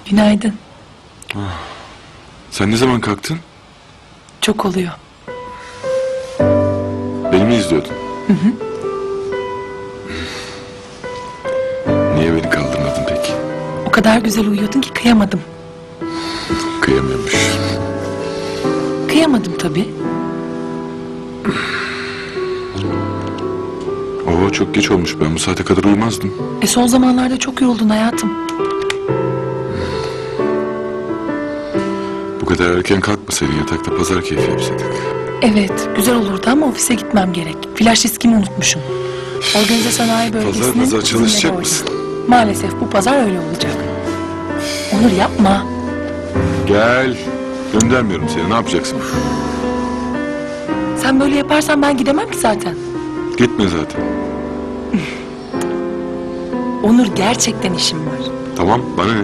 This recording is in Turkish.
Günaydın. Sen ne zaman kalktın? Çok oluyor. Beni mi izliyordun? Niye beni kaldırmadın peki? O kadar güzel uyuyordun ki kıyamadım. Kıyamıyormuş. Kıyamadım tabii. Oo, çok geç olmuş, ben bu saate kadar uyumazdım. Son zamanlarda çok yoruldun hayatım. Bu kadar erken kalkmasaydın, yatakta pazar keyfi yapsaydık. Evet, güzel olurdu ama ofise gitmem gerek. Flash diskimi unutmuşum. Organize sanayi bölgesinin Pazar çalışacak izinleri mısın? orada. Maalesef bu pazar öyle olacak. Onur yapma. Gel. Göndermiyorum seni, ne yapacaksın? Sen böyle yaparsan ben gidemem ki zaten. Gitme zaten. Onur gerçekten işim var. Tamam, bana ne?